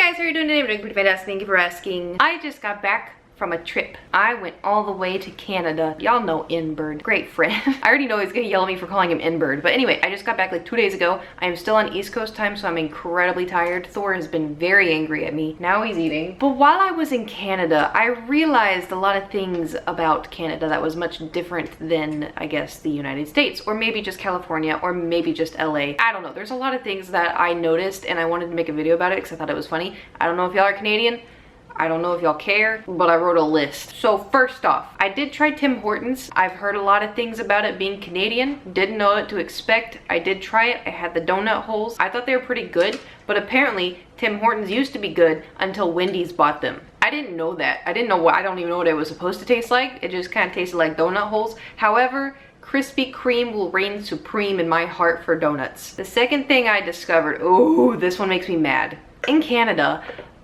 guys, how are you doing today? I'm doing pretty fantastic. Thank you for asking. I just got back from a trip. I went all the way to Canada. Y'all know N-Bird. Great friend. I already know he's gonna yell at me for calling him N-Bird. But anyway, I just got back like 2 days ago. I am still on East Coast time, so I'm incredibly tired. Thor has been very angry at me. Now he's eating. But while I was in Canada, I realized a lot of things about Canada that was much different than, I guess, the United States. Or maybe just California, or maybe just LA. I don't know. There's a lot of things that I noticed and I wanted to make a video about it because I thought it was funny. I don't know if y'all are Canadian. I don't know if y'all care, but I wrote a list. So first off, I did try Tim Hortons. I've heard a lot of things about it being Canadian. Didn't know what to expect. I did try it. I had the donut holes. I thought they were pretty good, but apparently Tim Hortons used to be good until Wendy's bought them. I didn't know that. I didn't know what, I don't even know what it was supposed to taste like. It just kind of tasted like donut holes. However, Krispy Kreme will reign supreme in my heart for donuts. The second thing I discovered, ooh, this one makes me mad. In Canada,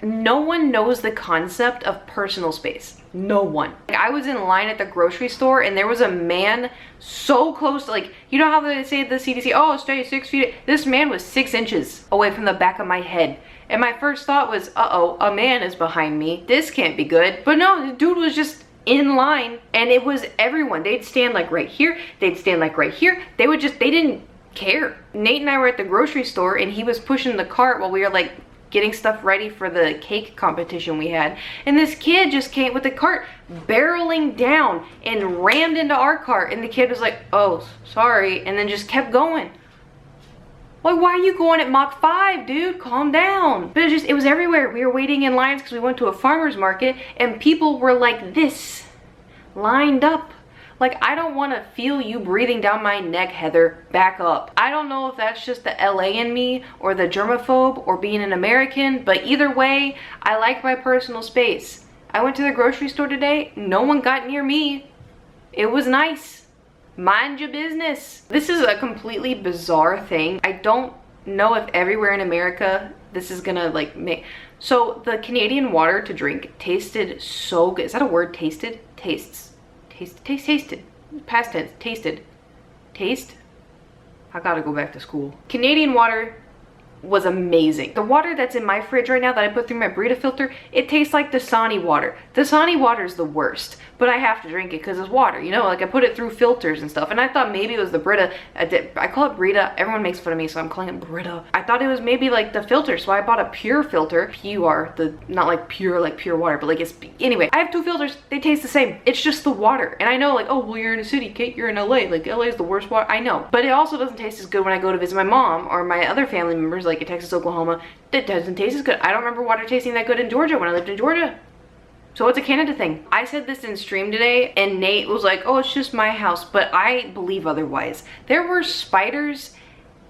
no one knows the concept of personal space. No one. Like, I was in line at the grocery store and there was a man so close to, like, you know how they say at the CDC, oh, stay 6 feet. This man was 6 inches away from the back of my head. And my first thought was, uh-oh, a man is behind me. This can't be good. But no, the dude was just in line and it was everyone. They'd stand like right here. They'd stand like right here. They didn't care. Nate and I were at the grocery store and he was pushing the cart while we were like getting stuff ready for the cake competition we had, and this kid just came with the cart barreling down and rammed into our cart, and the kid was like, oh, sorry, and then just kept going. Like, why are you going at Mach 5, dude? Calm down. But it was everywhere. We were waiting in lines because we went to a farmer's market and people were like this, lined up. Like, I don't want to feel you breathing down my neck, Heather. Back up. I don't know if that's just the LA in me or the germaphobe or being an American, but either way, I like my personal space. I went to the grocery store today. No one got near me. It was nice. Mind your business. This is a completely bizarre thing. I don't know if everywhere in America this is gonna like make... So the Canadian water to drink tasted so good. Is that a word? Tasted? Tastes. Tasted. Past tense. Tasted. Taste? I gotta go back to school. Canadian water was amazing. The water that's in my fridge right now that I put through my Brita filter, it tastes like Dasani water. Dasani water is the worst, but I have to drink it because it's water, you know? Like, I put it through filters and stuff, and I thought maybe it was the Brita. I call it Brita. Everyone makes fun of me, so I'm calling it Brita. I thought it was maybe like the filter, so I bought a pure filter. Pure, not like pure water, but like it's, anyway. I have 2 filters. They taste the same. It's just the water. And I know, like, oh, well, you're in a city, Kate, you're in LA. Like, LA is the worst water. I know. But it also doesn't taste as good when I go to visit my mom or my other family members, like in Texas, Oklahoma. It doesn't taste as good. I don't remember water tasting that good in Georgia when I lived in Georgia. So it's a Canada thing. I said this in stream today and Nate was like, oh, it's just my house, but I believe otherwise. There were spiders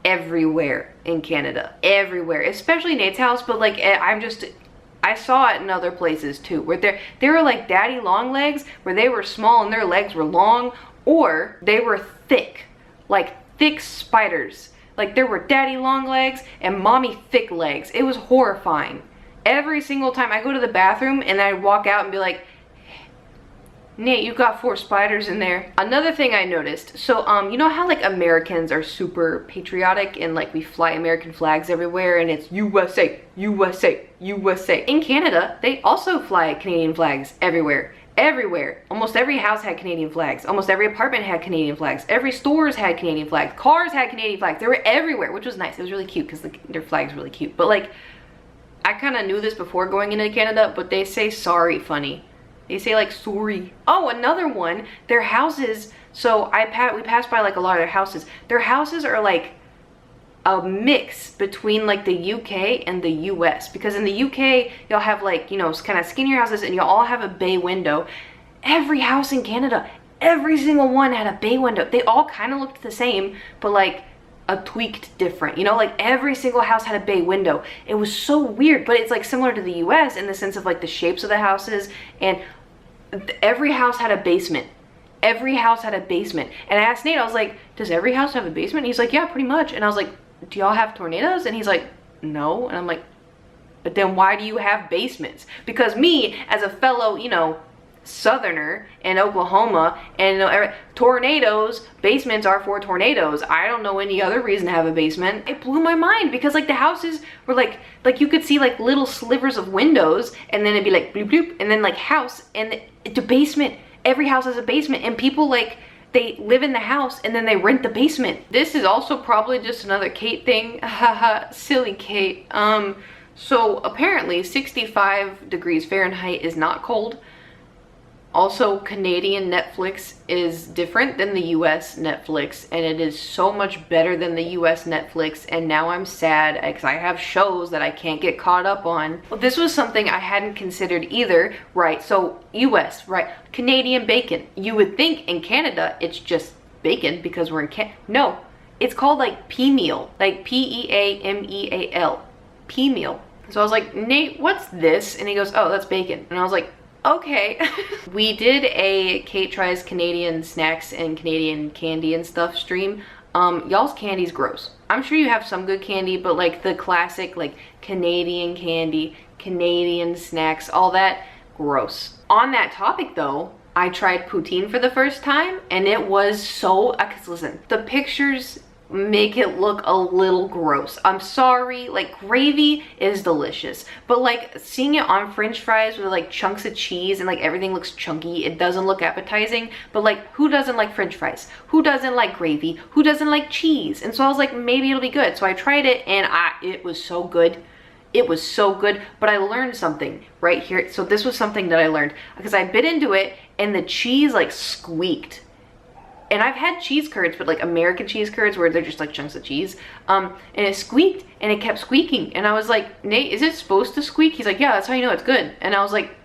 everywhere in Canada, everywhere, especially Nate's house, but like I saw it in other places too, where they were like daddy long legs, where they were small and their legs were long, or they were thick, like thick spiders. Like, there were daddy long legs and mommy thick legs. It was horrifying. Every single time I go to the bathroom and I walk out and be like, Nate, you got 4 spiders in there. Another thing I noticed, so you know how like Americans are super patriotic and like we fly American flags everywhere and it's USA, USA, USA. In Canada, they also fly Canadian flags everywhere. Everywhere. Almost every house had Canadian flags. Almost every apartment had Canadian flags. Every stores had Canadian flags. Cars had Canadian flags. They were everywhere, which was nice. It was really cute because their flag's really cute. But like, I kind of knew this before going into Canada, but they say sorry funny. They say like sorry. Oh, another one. Their houses. So we passed by like a lot of their houses. Their houses are like a mix between like the UK and the US, because in the UK y'all have like, you know, kind of skinnier houses and you all have a bay window. Every house in Canada, every single one had a bay window. They all kind of looked the same, but like a tweaked different, you know, like every single house had a bay window. It was so weird, but it's like similar to the US in the sense of like the shapes of the houses, and every house had a basement. Every house had a basement. And I asked Nate, I was like, does every house have a basement? And he's like, yeah, pretty much. And I was like, do y'all have tornadoes? And he's like, no. And I'm like, but then why do you have basements? Because me, as a fellow, you know, southerner in Oklahoma, and you know, tornadoes, basements are for tornadoes. I don't know any other reason to have a basement. It blew my mind because like the houses were like you could see like little slivers of windows, and then it'd be like bloop bloop, and then like house, and the basement, every house has a basement, and people like, they live in the house and then they rent the basement. This is also probably just another Kate thing. Haha, silly Kate. So apparently 65 degrees Fahrenheit is not cold. Also, Canadian Netflix is different than the US Netflix, and it is so much better than the US Netflix, and now I'm sad because I have shows that I can't get caught up on. Well, this was something I hadn't considered either, right? So US, right? Canadian bacon. You would think in Canada it's just bacon because we're in No, it's called like pea-meal, like P-E-A-M-E-A-L, pea-meal. So I was like, Nate, what's this? And he goes, oh, that's bacon. And I was like, okay. We did a Kate Tries Canadian Snacks and Canadian Candy and Stuff stream. Y'all's candy's gross. I'm sure you have some good candy, but like the classic like Canadian candy, Canadian snacks, all that, gross. On that topic though, I tried poutine for the first time, and it was so, cause listen, the pictures make it look a little gross. I'm sorry, like gravy is delicious, but like seeing it on french fries with like chunks of cheese and like everything looks chunky, it doesn't look appetizing. But like, who doesn't like french fries? Who doesn't like gravy? Who doesn't like cheese? And so I was like, maybe it'll be good. So I tried it, and it was so good. It was so good, but I learned something right here. So this was something that I learned because I bit into it and the cheese like squeaked. And I've had cheese curds, but like American cheese curds where they're just like chunks of cheese. And it squeaked, and it kept squeaking. And I was like, Nate, is it supposed to squeak? He's like, yeah, that's how you know it's good. And I was like,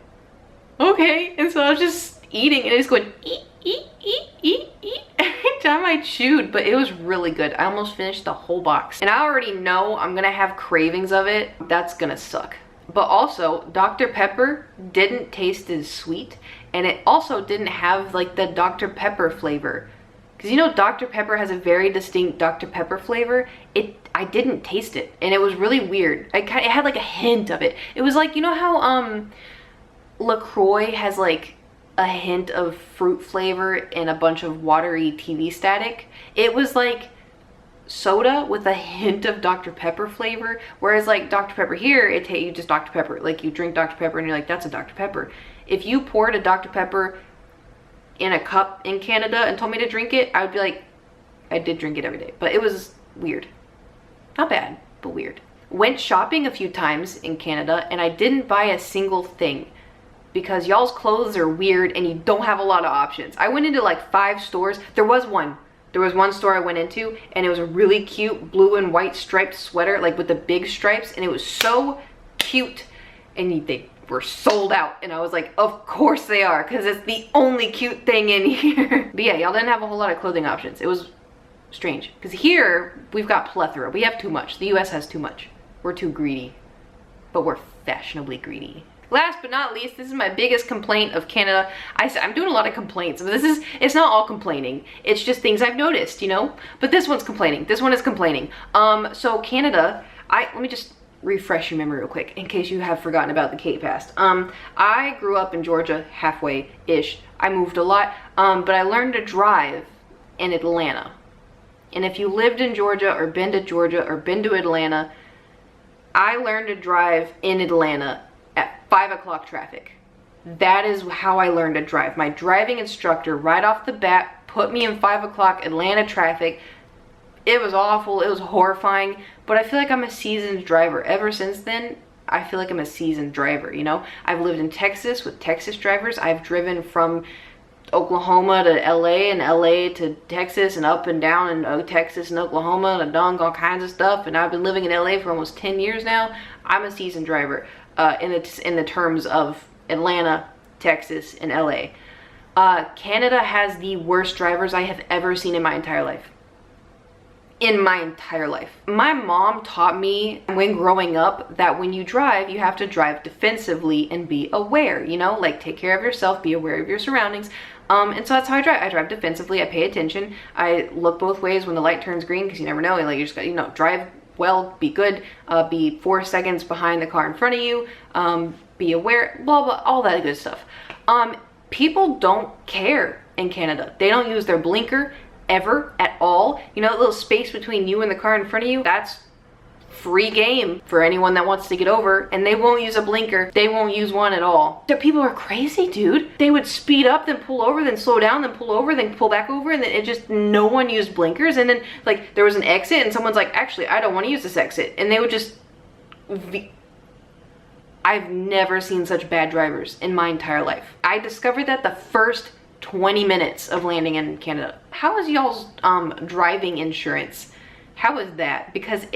okay. And so I was just eating, and it's going eat, eat, eat, eat, eat every time I chewed, but it was really good. I almost finished the whole box. And I already know I'm gonna have cravings of it. That's gonna suck. But also, Dr. Pepper didn't taste as sweet, and it also didn't have like the Dr. Pepper flavor. Because you know Dr. Pepper has a very distinct Dr. Pepper flavor. I didn't taste it, and it was really weird. It had like a hint of it. It was like, you know how LaCroix has like a hint of fruit flavor and a bunch of watery TV static? It was like soda with a hint of Dr. Pepper flavor, whereas like Dr. Pepper here, you just Dr. Pepper, like you drink Dr. Pepper and you're like, that's a Dr. Pepper. If you poured a Dr. Pepper in a cup in Canada and told me to drink it, I would be like, I did drink it every day. But it was weird. Not bad, but weird. Went shopping a few times in Canada, and I didn't buy a single thing because y'all's clothes are weird and you don't have a lot of options. I went into like 5 stores. There was one store I went into, and it was a really cute blue and white striped sweater, like with the big stripes, and it was so cute, and they were sold out. And I was like, of course they are, because it's the only cute thing in here. But yeah, y'all didn't have a whole lot of clothing options. It was strange, because here we've got plethora. We have too much. The US has too much. We're too greedy, but we're fashionably greedy. Last but not least, this is my biggest complaint of Canada. I'm doing a lot of complaints, but it's not all complaining. It's just things I've noticed, you know? But this one's complaining. This one is complaining. So Canada, let me just refresh your memory real quick in case you have forgotten about the Kate past. I grew up in Georgia halfway-ish. I moved a lot, but I learned to drive in Atlanta. And if you lived in Georgia or been to Atlanta, I learned to drive in Atlanta at 5 o'clock traffic. That is how I learned to drive. My driving instructor right off the bat put me in 5 o'clock Atlanta traffic. It was awful, it was horrifying, but I feel like I'm a seasoned driver. Ever since then, I feel like I'm a seasoned driver, you know? I've lived in Texas with Texas drivers. I've driven from Oklahoma to LA and LA to Texas and up and down in Texas and Oklahoma, and I've done all kinds of stuff, and I've been living in LA for almost 10 years now. I'm a seasoned driver. In the terms of Atlanta, Texas, and LA. Canada has the worst drivers I have ever seen in my entire life. In my entire life. My mom taught me when growing up that when you drive, you have to drive defensively and be aware, you know, like take care of yourself, be aware of your surroundings. And so that's how I drive. I drive defensively, I pay attention, I look both ways when the light turns green, because you never know, like you just got, you know, drive well, be good, be 4 seconds behind the car in front of you, be aware, blah, blah, all that good stuff. people don't care in Canada. They don't use their blinker ever at all. You know that little space between you and the car in front of you? That's free game for anyone that wants to get over, and they won't use a blinker. They won't use one at all. The people are crazy, dude. They would speed up, then pull over, then slow down, then pull over, then pull back over, and then it just, no one used blinkers. And then like there was an exit and someone's like, actually, I don't want to use this exit. And they would just, I've never seen such bad drivers in my entire life. I discovered that the first 20 minutes of landing in Canada. How is y'all's driving insurance? How is that? Because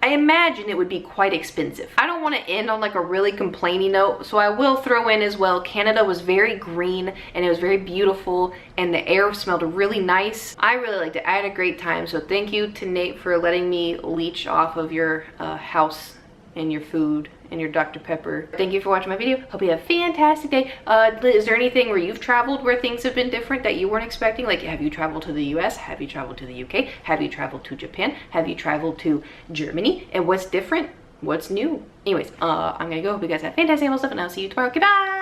I imagine it would be quite expensive. I don't want to end on like a really complaining note, so I will throw in as well, Canada was very green and it was very beautiful and the air smelled really nice. I really liked it. I had a great time, so thank you to Nate for letting me leech off of your house and your food and your Dr. Pepper. Thank you for watching my video. Hope you have a fantastic day. Is there anything where you've traveled where things have been different that you weren't expecting? Like, have you traveled to the US? Have you traveled to the UK? Have you traveled to Japan? Have you traveled to Germany? And what's different? What's new? Anyways, I'm gonna go. Hope you guys have fantastic stuff, and I'll see you tomorrow. Goodbye!